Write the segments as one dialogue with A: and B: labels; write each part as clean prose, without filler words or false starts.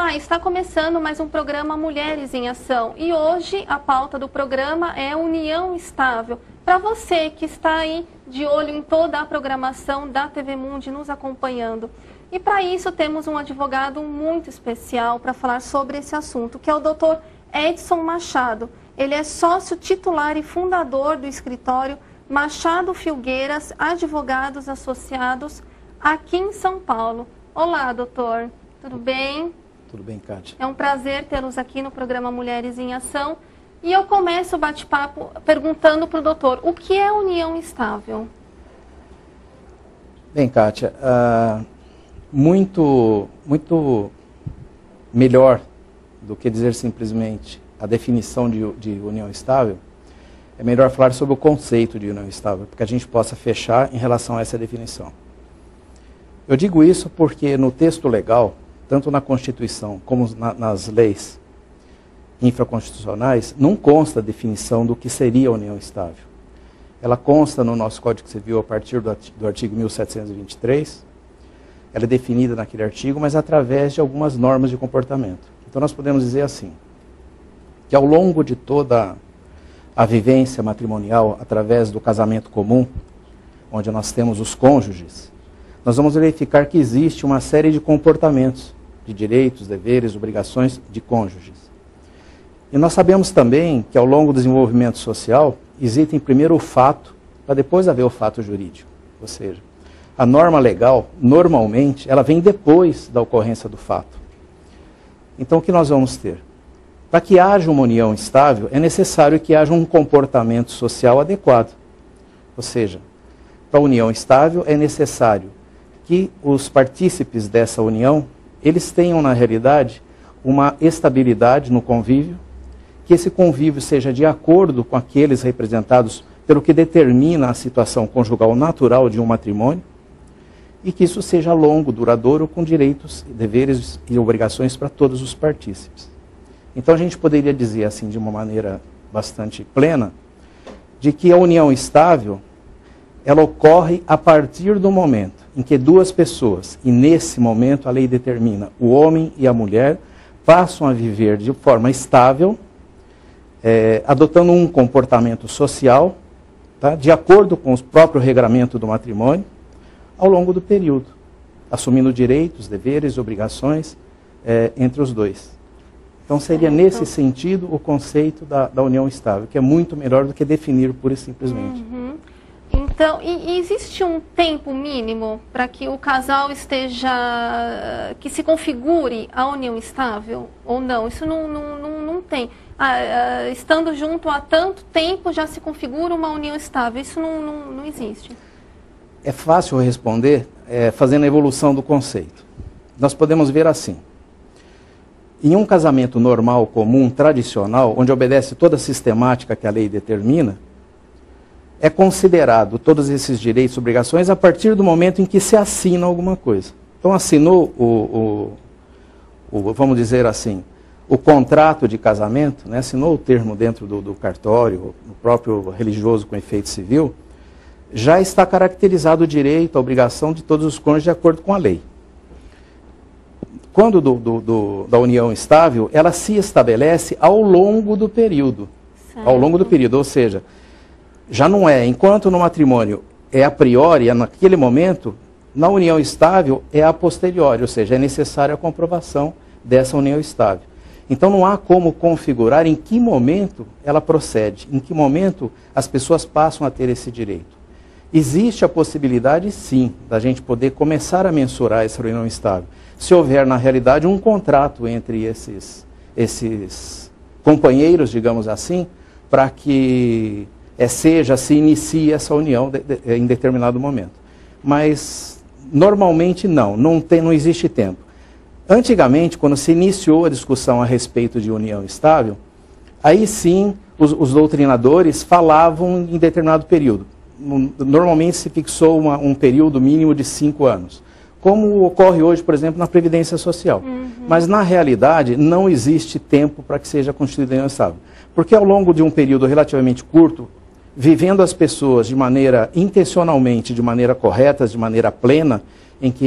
A: Olá, está começando mais um programa Mulheres em Ação e hoje a pauta do programa é União Estável. Para você que está aí de olho em toda a programação da TV Mundi nos acompanhando. E para isso temos um advogado muito especial para falar sobre esse assunto, que é o Dr. Edson Machado. Ele é sócio titular e fundador do escritório Machado Filgueiras Advogados Associados aqui em São Paulo. Olá, doutor. Tudo bem?
B: Tudo bem, Kátia.
A: É um prazer tê-los aqui no programa Mulheres em Ação. E eu começo o bate-papo perguntando para o doutor, o que é união estável?
B: Bem, Kátia, muito melhor do que dizer simplesmente a definição de união estável, é melhor falar sobre o conceito de união estável, para que a gente possa fechar em relação a essa definição. Eu digo isso porque no texto legal, tanto na Constituição como nas leis infraconstitucionais, não consta a definição do que seria a união estável. Ela consta no nosso Código Civil a partir do artigo 1723, ela é definida naquele artigo, mas através de algumas normas de comportamento. Então nós podemos dizer assim, que ao longo de toda a vivência matrimonial, através do casamento comum, onde nós temos os cônjuges, nós vamos verificar que existe uma série de comportamentos, de direitos, deveres, obrigações de cônjuges. E nós sabemos também que ao longo do desenvolvimento social, existe primeiro o fato, para depois haver o fato jurídico. Ou seja, a norma legal, normalmente, ela vem depois da ocorrência do fato. Então o que nós vamos ter? Para que haja uma união estável, é necessário que haja um comportamento social adequado. Ou seja, para a união estável é necessário que os partícipes dessa união, eles tenham na realidade uma estabilidade no convívio, que esse convívio seja de acordo com aqueles representados pelo que determina a situação conjugal natural de um matrimônio, e que isso seja longo, duradouro, com direitos, deveres e obrigações para todos os partícipes. Então a gente poderia dizer assim, de uma maneira bastante plena, de que a união estável, ela ocorre a partir do momento em que duas pessoas, e nesse momento a lei determina, o homem e a mulher passam a viver de forma estável, adotando um comportamento social, tá, de acordo com o próprio regramento do matrimônio, ao longo do período, assumindo direitos, deveres e obrigações entre os dois. Então seria nesse sentido o conceito da união estável, que é muito melhor do que definir pura e simplesmente.
A: Então, e existe um tempo mínimo para que o casal que se configure a união estável ou não? Isso não tem. Estando junto há tanto tempo já se configura uma união estável, isso não existe.
B: É fácil responder fazendo a evolução do conceito. Nós podemos ver assim. Em um casamento normal, comum, tradicional, onde obedece toda a sistemática que a lei determina, é considerado todos esses direitos e obrigações a partir do momento em que se assina alguma coisa. Então assinou vamos dizer assim, o contrato de casamento, né, assinou o termo dentro do cartório, no próprio religioso com efeito civil, já está caracterizado o direito, a obrigação de todos os cônjuges de acordo com a lei. Quando da união estável, ela se estabelece ao longo do período. Certo. Ao longo do período, ou seja, já não é, enquanto no matrimônio é a priori, é naquele momento, na união estável é a posteriori, ou seja, é necessária a comprovação dessa união estável. Então não há como configurar em que momento ela procede, em que momento as pessoas passam a ter esse direito. Existe a possibilidade, sim, da gente poder começar a mensurar essa união estável, se houver, na realidade, um contrato entre esses companheiros, digamos assim, para que se inicie essa união em determinado momento. Mas, normalmente, não existe tempo. Antigamente, quando se iniciou a discussão a respeito de união estável, aí sim, os doutrinadores falavam em determinado período. Normalmente se fixou um período mínimo de 5 anos. Como ocorre hoje, por exemplo, na Previdência Social. Mas, na realidade, não existe tempo para que seja constituída a união estável. Porque ao longo de um período relativamente curto, vivendo as pessoas de maneira, intencionalmente, de maneira correta, de maneira plena, em que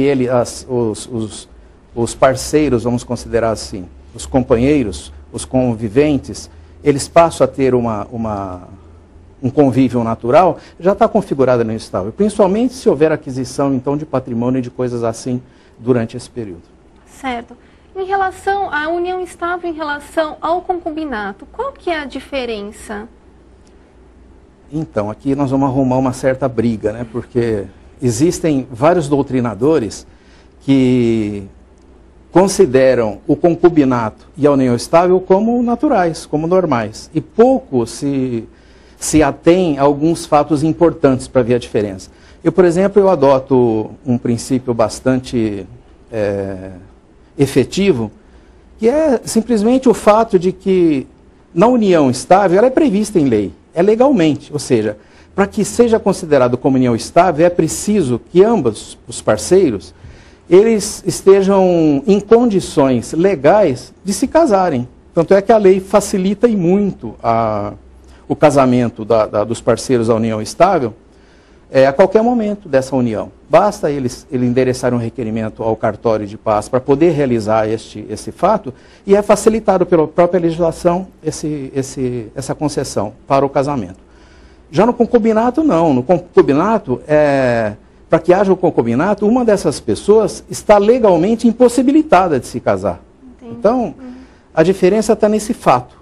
B: os parceiros, vamos considerar assim, os companheiros, os conviventes, eles passam a ter um convívio natural, já está configurada no estável, principalmente se houver aquisição, então, de patrimônio e de coisas assim durante esse período.
A: Certo. Em relação à união estável em relação ao concubinato, qual que é a diferença?
B: Então, aqui nós vamos arrumar uma certa briga, né? Porque existem vários doutrinadores que consideram o concubinato e a união estável como naturais, como normais. E pouco se atém a alguns fatos importantes para ver a diferença. Eu, por exemplo, eu adoto um princípio bastante efetivo, que é simplesmente o fato de que na união estável ela é prevista em lei, é legalmente, ou seja, para que seja considerado como união estável é preciso que ambos os parceiros eles estejam em condições legais de se casarem. Tanto é que a lei facilita e muito o casamento dos parceiros da união estável a qualquer momento dessa união. Basta ele endereçar um requerimento ao cartório de paz para poder realizar esse fato e é facilitado pela própria legislação essa concessão para o casamento. Já no concubinato, não. No concubinato, para que haja o concubinato, uma dessas pessoas está legalmente impossibilitada de se casar. Entendi. Então, a diferença está nesse fato.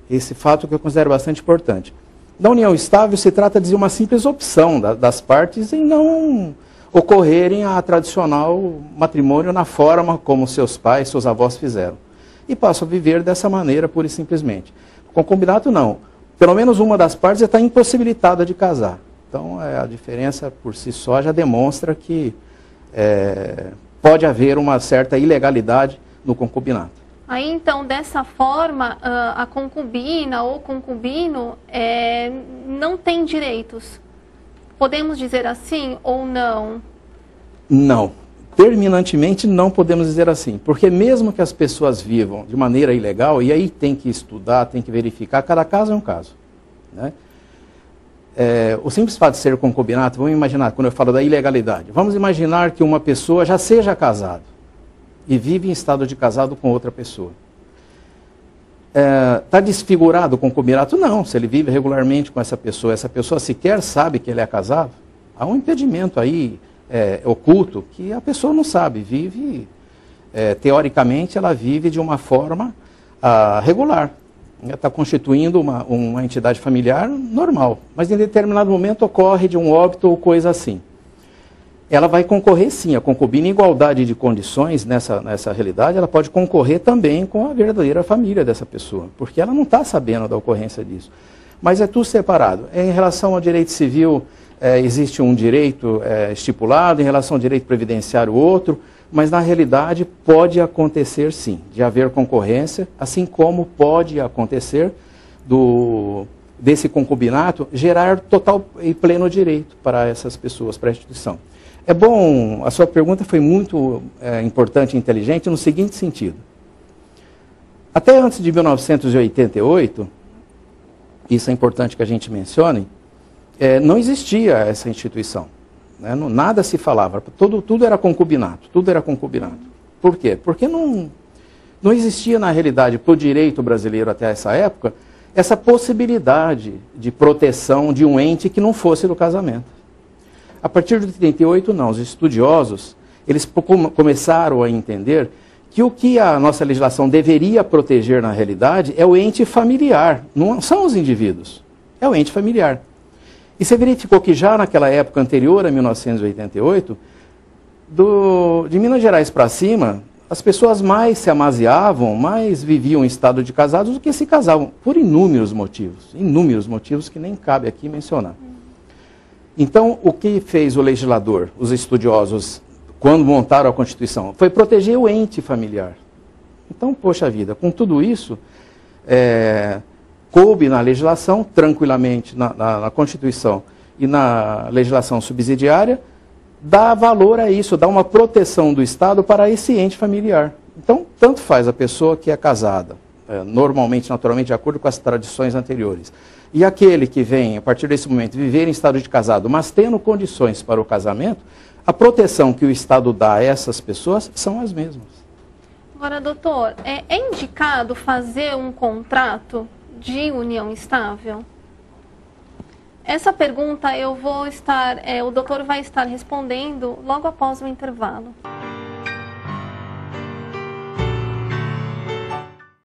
B: Esse fato que eu considero bastante importante. Na união estável, se trata de uma simples opção das partes em não ocorrerem a tradicional matrimônio na forma como seus pais, seus avós fizeram. E passam a viver dessa maneira, pura e simplesmente. O concubinato, não. Pelo menos uma das partes está impossibilitada de casar. Então, a diferença por si só já demonstra que pode haver uma certa ilegalidade no concubinato.
A: Aí, então, dessa forma, a concubina ou concubino não tem direitos. Podemos dizer assim ou não?
B: Não. Terminantemente não podemos dizer assim. Porque mesmo que as pessoas vivam de maneira ilegal, e aí tem que estudar, tem que verificar, cada caso é um caso, né? O simples fato de ser concubinato, vamos imaginar, quando eu falo da ilegalidade, vamos imaginar que uma pessoa já seja casada e vive em estado de casado com outra pessoa. Está desfigurado o concubinato? Não, se ele vive regularmente com essa pessoa sequer sabe que ele é casado, há um impedimento aí oculto que a pessoa não sabe, vive, teoricamente ela vive de uma forma regular. Está constituindo uma entidade familiar normal, mas em determinado momento ocorre de um óbito ou coisa assim. Ela vai concorrer sim, a concubina em igualdade de condições nessa realidade, ela pode concorrer também com a verdadeira família dessa pessoa, porque ela não está sabendo da ocorrência disso. Mas é tudo separado. Em relação ao direito civil, existe um direito estipulado, em relação ao direito previdenciário outro, mas na realidade pode acontecer sim, de haver concorrência, assim como pode acontecer desse concubinato gerar total e pleno direito para essas pessoas, para a instituição. É bom, a sua pergunta foi muito importante e inteligente no seguinte sentido. Até antes de 1988, isso é importante que a gente mencione, não existia essa instituição. Né? Nada se falava, tudo era concubinato, tudo era concubinato. Por quê? Porque não existia na realidade, para o direito brasileiro até essa época, essa possibilidade de proteção de um ente que não fosse do casamento. A partir de 88, não, os estudiosos, eles começaram a entender que o que a nossa legislação deveria proteger na realidade é o ente familiar, não são os indivíduos, é o ente familiar. E você verificou que já naquela época anterior a 1988, de Minas Gerais para cima, as pessoas mais se amaziavam, mais viviam em estado de casados do que se casavam, por inúmeros motivos que nem cabe aqui mencionar. Então, o que fez o legislador, os estudiosos, quando montaram a Constituição, foi proteger o ente familiar. Então, poxa vida, com tudo isso, coube na legislação, tranquilamente, na Constituição e na legislação subsidiária, dá valor a isso, dá uma proteção do Estado para esse ente familiar. Então, tanto faz a pessoa que é casada, normalmente, naturalmente, de acordo com as tradições anteriores, e aquele que vem, a partir desse momento, viver em estado de casado, mas tendo condições para o casamento, a proteção que o Estado dá a essas pessoas são as mesmas.
A: Agora, doutor, é indicado fazer um contrato de união estável? Essa pergunta o doutor vai estar respondendo logo após o intervalo.